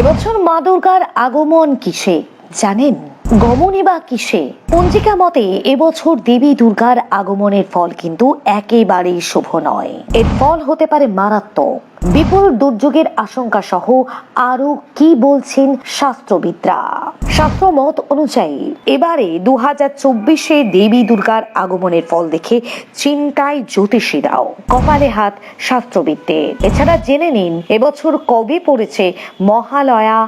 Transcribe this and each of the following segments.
এবছর মা দুর্গার আগমন কিসে জানেন? গমনই বা কিসে? পঞ্জিকা মতে এবছর দেবী দুর্গার আগমনের ফল কিন্তু একেবারেই শুভ নয়। এর ফল হতে পারে মারাত্মক। বিপুল দুর্যোগের আশঙ্কা সহ আরো কি বলছেন শাস্ত্রবিদরা। শাস্ত্রমত অনুযায়ী এবারে 2024-এ দেবী দুর্গার আগমনের ফল দেখে চিন্তায় জ্যোতিষীরাও, কপালে হাত শাস্ত্রবিদদের। এছাড়া জেনে নিন এবছর কবে পড়েছে মহালয়া,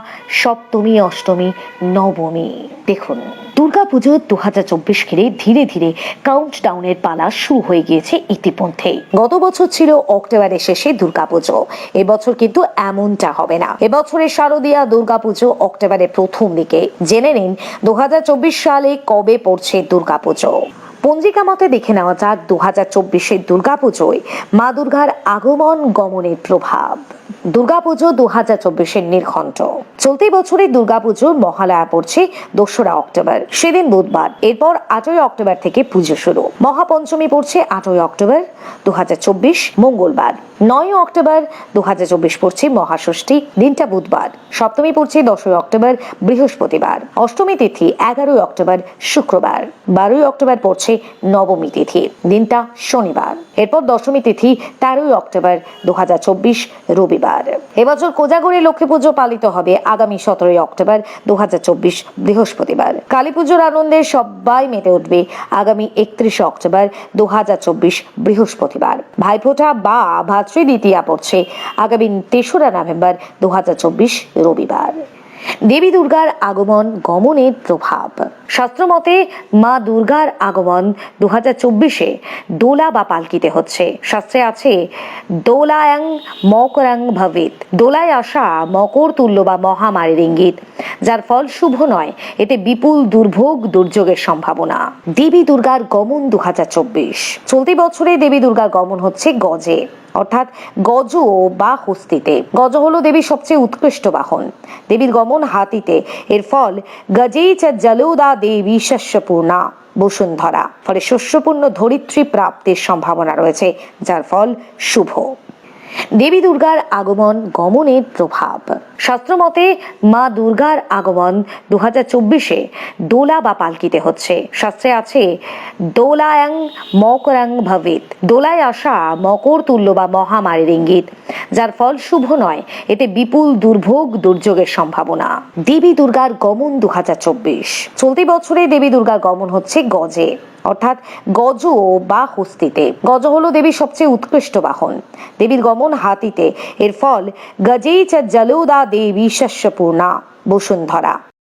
সপ্তমী, অষ্টমী, নবমী। দেখুন, দুর্গাপুজো 2024 ঘিরে ধীরে ধীরে কাউন্টডাউনের পালা শুরু হয়ে গিয়েছে ইতিমধ্যে। গত বছর ছিল অক্টোবরের শেষে দুর্গাপুজো, এবছর কিন্তু এমনটা হবে না। এবছরের শারদীয়া দুর্গাপুজো অক্টোবরের প্রথম দিকে। জেনে নিন 2024 সালে কবে পড়ছে দুর্গাপুজো। পঞ্জিকা মতে দেখে নেওয়া যাক 2024-এর দুর্গাপুজোয় মা দুর্গার আগমন গমনের প্রভাব। দুর্গাপুজো 2024-এর নির্ঘণ্ট। চলতি বছরে দুর্গাপুজোর মহালয়া পড়ছে 2রা অক্টোবর, সেদিন বুধবার। এরপর 8ই অক্টোবর থেকে পুজো শুরু। মহাপঞ্চমী পড়ছে 8ই অক্টোবর 2024 মঙ্গলবার। 9ই অক্টোবর 2024 পড়ছে মহাষষ্ঠী, দিনটা বুধবার। সপ্তমী পড়ছে 10ই অক্টোবর বৃহস্পতিবার। অষ্টমী তিথি 11ই অক্টোবর শুক্রবার। 12ই অক্টোবর পড়ছে নবমী তিথি, দিনটা শনিবার। এরপর দশমী তিথি 13ই অক্টোবর 2024 রবিবার। এবছর কোজাগরী লক্ষ্মী পুজো পালিত হবে আগামী 17ই অক্টোবর 2024 বৃহস্পতিবার। কালী পুজোর আনন্দে সবাই মেতে উঠবে আগামী 31শে অক্টোবর 2024 বৃহস্পতিবার। ভাইফোঁটা বা ভাতৃদ্বিতীয়া পড়ছে আগামী 3রা নভেম্বর 2024 রবিবার। দেবী দুর্গার আগমন গমনের প্রভাব। শাস্ত্রমতে মা দুর্গার আগমন 2024-এ দোলা বা পালকিতে হচ্ছে। শাস্ত্রে আছে দোলায়ং মকরং ভবেত, দোলায় আসা মকর তুল্য বা মহামারীর ইঙ্গিত, যার ফল শুভ নয়। এতে বিপুল দুর্ভোগ দুর্যোগের সম্ভাবনা। দেবী দুর্গার গমন 2024। চলতি বছরে দেবী দুর্গার গমন হচ্ছে গজে, অর্থাৎ গজ বা হস্তিতে। গজ হলো দেবীর সবচেয়ে উৎকৃষ্ট বাহন। দেবীর গমন হাতিতে। এর ফল গজেই চ জলোদা দেবী শস্যপূর্ণা বসুন্ধরা। ফলে শস্যপূর্ণ ধরিত্রী প্রাপ্তির সম্ভাবনা রয়েছে, যার ফল শুভ। দেবী দুর্গার আগমন গমনের প্রভাব। শাস্ত্রমতে মা দুর্গার আগমন 2024-এ দোলা বা পালকিতে হচ্ছে। শাস্ত্রে আছে দোলায়ং মকরং ভবেত, দোলায় আসা মকর তুল্য বা মহামারীর ইঙ্গিত, যার ফল শুভ নয়। এতে বিপুল দুর্ভোগ দুর্যোগের সম্ভাবনা। দেবী দুর্গার গমন 2024। চলতি বছরে দেবী দুর্গার গমন হচ্ছে গজে, অর্থাৎ গজ বা হস্তিতে। গজ হলো দেবীর সবচেয়ে উৎকৃষ্ট বাহন। দেবীর গমন হাতিতে। এর ফল গজেই চ জলোদা দেবী শস্যপূর্ণা বসুন্ধরা।